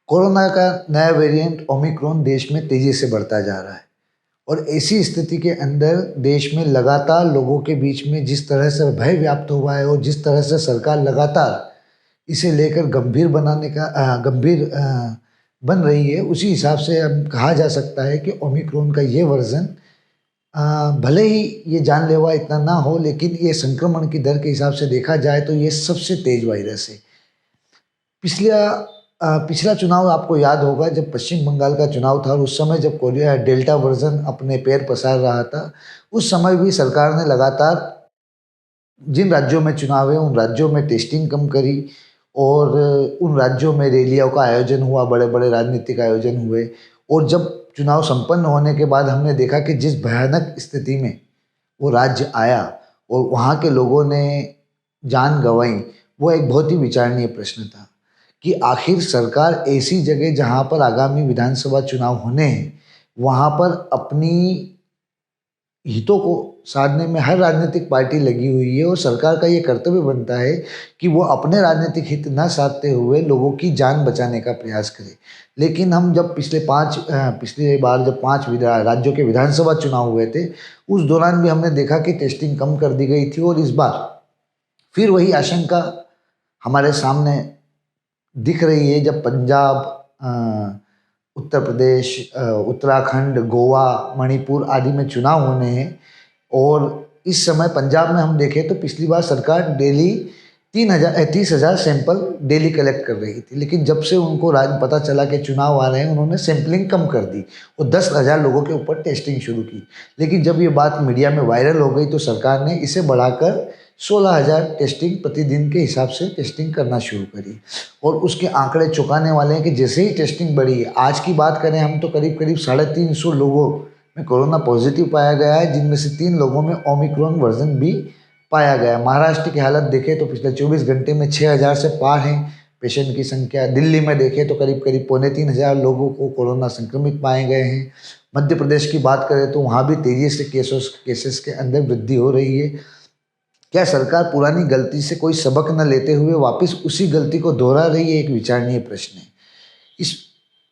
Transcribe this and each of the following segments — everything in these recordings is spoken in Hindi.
कोरोना का नया वेरिएंट ओमिक्रॉन देश में तेजी से बढ़ता जा रहा है और ऐसी स्थिति के अंदर देश में लगातार लोगों के बीच में जिस तरह से भय व्याप्त हुआ है और जिस तरह से सरकार लगातार इसे लेकर गंभीर बन रही है, उसी हिसाब से अब कहा जा सकता है कि ओमिक्रॉन का ये वर्जन भले ही ये जानलेवा इतना ना हो, लेकिन ये संक्रमण की दर के हिसाब से देखा जाए तो ये सबसे तेज वायरस है। पिछला पिछला चुनाव आपको याद होगा, जब पश्चिम बंगाल का चुनाव था और उस समय जब कोरिया डेल्टा वर्जन अपने पैर पसार रहा था, उस समय भी सरकार ने लगातार जिन राज्यों में चुनाव है उन राज्यों में टेस्टिंग कम करी और उन राज्यों में रैलियों का आयोजन हुआ, बड़े बड़े राजनीतिक आयोजन हुए। और जब चुनाव संपन्न होने के बाद हमने देखा कि जिस भयानक स्थिति में वो राज्य आया और वहाँ के लोगों ने जान गंवाई, वो एक बहुत ही विचारणीय प्रश्न था कि आखिर सरकार ऐसी जगह जहाँ पर आगामी विधानसभा चुनाव होने हैं, वहाँ पर अपनी हितों को साधने में हर राजनीतिक पार्टी लगी हुई है और सरकार का ये कर्तव्य बनता है कि वो अपने राजनीतिक हित न साधते हुए लोगों की जान बचाने का प्रयास करे। लेकिन हम जब पिछले बार जब राज्यों के विधानसभा चुनाव हुए थे, उस दौरान भी हमने देखा कि टेस्टिंग कम कर दी गई थी और इस बार फिर वही आशंका हमारे सामने दिख रही है। जब पंजाब, उत्तर प्रदेश, उत्तराखंड, गोवा, मणिपुर आदि में चुनाव होने हैं और इस समय पंजाब में हम देखें तो पिछली बार सरकार डेली 30,000 सैंपल डेली कलेक्ट कर रही थी, लेकिन जब से उनको पता चला कि चुनाव आ रहे हैं, उन्होंने सैंपलिंग कम कर दी और 10,000 लोगों के ऊपर टेस्टिंग शुरू की। लेकिन जब ये बात मीडिया में वायरल हो गई तो सरकार ने इसे बढ़ाकर 16,000 टेस्टिंग प्रतिदिन के हिसाब से टेस्टिंग करना शुरू करी और उसके आंकड़े चौंकाने वाले हैं कि जैसे ही टेस्टिंग बढ़ी है, आज की बात करें हम तो करीब करीब 350 लोगों में कोरोना पॉजिटिव पाया गया है, जिनमें से 3 लोगों में ओमिक्रॉन वर्जन भी पाया गया। महाराष्ट्र की हालत देखें तो पिछले 24 घंटे में 6,000 से पार है पेशेंट की संख्या। दिल्ली में देखें तो करीब करीब 2,500 लोगों को कोरोना संक्रमित पाए गए हैं। मध्य प्रदेश की बात करें तो वहाँ भी तेजी से केसेस के अंदर वृद्धि हो रही है। क्या सरकार पुरानी गलती से कोई सबक न लेते हुए वापस उसी गलती को दोहरा रही है? एक विचारणीय प्रश्न है। इस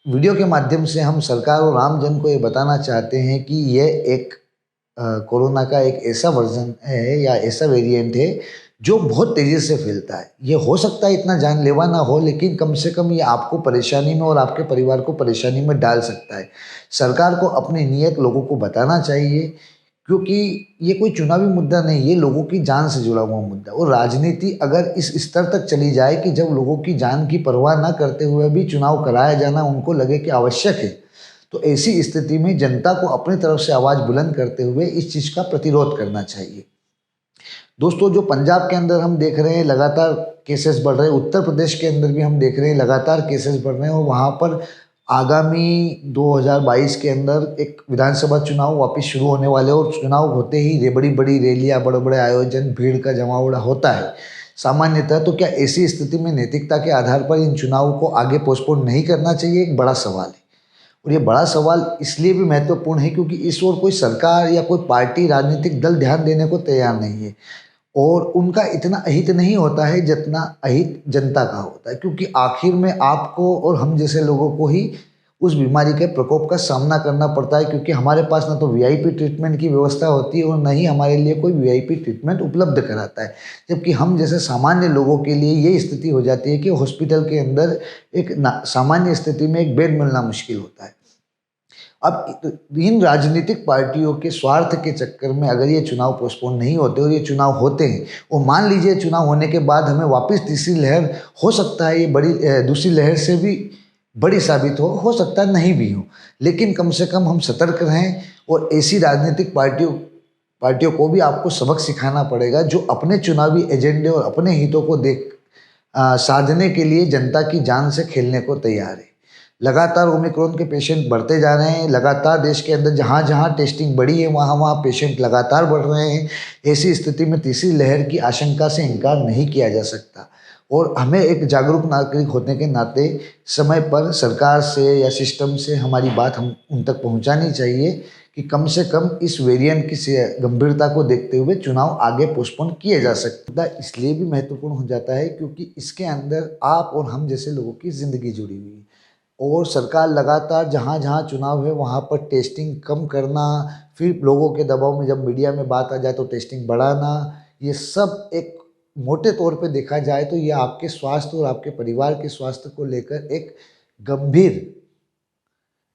वीडियो के माध्यम से हम सरकार और आम जन को ये बताना चाहते हैं कि यह एक कोरोना का एक ऐसा वर्जन है या ऐसा वेरिएंट है जो बहुत तेज़ी से फैलता है। ये हो सकता है इतना जानलेवा ना हो, लेकिन कम से कम ये आपको परेशानी में और आपके परिवार को परेशानी में डाल सकता है। सरकार को अपनी नीयत लोगों को बताना चाहिए, क्योंकि ये कोई चुनावी मुद्दा नहीं, ये लोगों की जान से जुड़ा हुआ मुद्दा। और राजनीति अगर इस स्तर तक चली जाए कि जब लोगों की जान की परवाह न करते हुए भी चुनाव कराया जाना उनको लगे कि आवश्यक है, तो ऐसी स्थिति में जनता को अपनी तरफ से आवाज़ बुलंद करते हुए इस चीज़ का प्रतिरोध करना चाहिए। दोस्तों, जो पंजाब के अंदर हम देख रहे हैं लगातार केसेस बढ़ रहे हैं, उत्तर प्रदेश के अंदर भी हम देख रहे हैं लगातार केसेस बढ़ रहे हैं और वहाँ पर आगामी 2022 के अंदर एक विधानसभा चुनाव वापस शुरू होने वाले और चुनाव होते ही बड़ी बड़ी रैलियाँ, बड़े बड़े आयोजन, भीड़ का जमावड़ा होता है सामान्यतः। तो क्या ऐसी स्थिति में नैतिकता के आधार पर इन चुनावों को आगे पोस्टपोन नहीं करना चाहिए? एक बड़ा सवाल है। और ये बड़ा सवाल इसलिए भी महत्वपूर्ण है क्योंकि इस ओर कोई सरकार या कोई पार्टी, राजनीतिक दल ध्यान देने को तैयार नहीं है और उनका इतना अहित नहीं होता है जितना अहित जनता का होता है, क्योंकि आखिर में आपको और हम जैसे लोगों को ही उस बीमारी के प्रकोप का सामना करना पड़ता है, क्योंकि हमारे पास ना तो वीआईपी ट्रीटमेंट की व्यवस्था होती है और न ही हमारे लिए कोई वीआईपी ट्रीटमेंट उपलब्ध कराता है। जबकि हम जैसे सामान्य लोगों के लिए ये स्थिति हो जाती है कि हॉस्पिटल के अंदर एक सामान्य स्थिति में एक बेड मिलना मुश्किल होता है। अब इन राजनीतिक पार्टियों के स्वार्थ के चक्कर में अगर ये चुनाव पोस्टपोन नहीं होते और ये चुनाव होते हैं और मान लीजिए चुनाव होने के बाद हमें वापस तीसरी लहर, हो सकता है ये बड़ी दूसरी लहर से भी बड़ी साबित हो सकता है नहीं भी हो, लेकिन कम से कम हम सतर्क रहें और ऐसी राजनीतिक पार्टियों को भी आपको सबक सिखाना पड़ेगा जो अपने चुनावी एजेंडे और अपने हितों को साधने के लिए जनता की जान से खेलने को तैयार है। लगातार ओमिक्रॉन के पेशेंट बढ़ते जा रहे हैं, लगातार देश के अंदर जहाँ जहाँ टेस्टिंग बढ़ी है वहाँ वहाँ पेशेंट लगातार बढ़ रहे हैं। ऐसी स्थिति में तीसरी लहर की आशंका से इनकार नहीं किया जा सकता और हमें एक जागरूक नागरिक होने के नाते समय पर सरकार से या सिस्टम से हमारी बात हम उन तक पहुँचानी चाहिए कि कम से कम इस वेरिएंट की गंभीरता को देखते हुए चुनाव आगे पोस्टपोन किए जा सकता है। इसलिए भी महत्वपूर्ण हो जाता है क्योंकि इसके अंदर आप और हम जैसे लोगों की ज़िंदगी जुड़ी हुई है। और सरकार लगातार जहाँ जहाँ चुनाव है वहाँ पर टेस्टिंग कम करना, फिर लोगों के दबाव में जब मीडिया में बात आ जाए तो टेस्टिंग बढ़ाना, ये सब एक मोटे तौर पे देखा जाए तो ये आपके स्वास्थ्य और आपके परिवार के स्वास्थ्य को लेकर गंभीर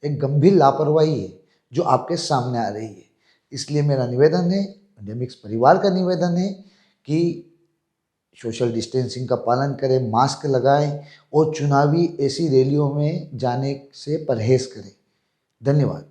एक गंभीर लापरवाही है जो आपके सामने आ रही है। इसलिए मेरा निवेदन है, इंडिया मिक्स परिवार का निवेदन है कि सोशल डिस्टेंसिंग का पालन करें, मास्क लगाएं और चुनावी ऐसी रैलियों में जाने से परहेज करें। धन्यवाद।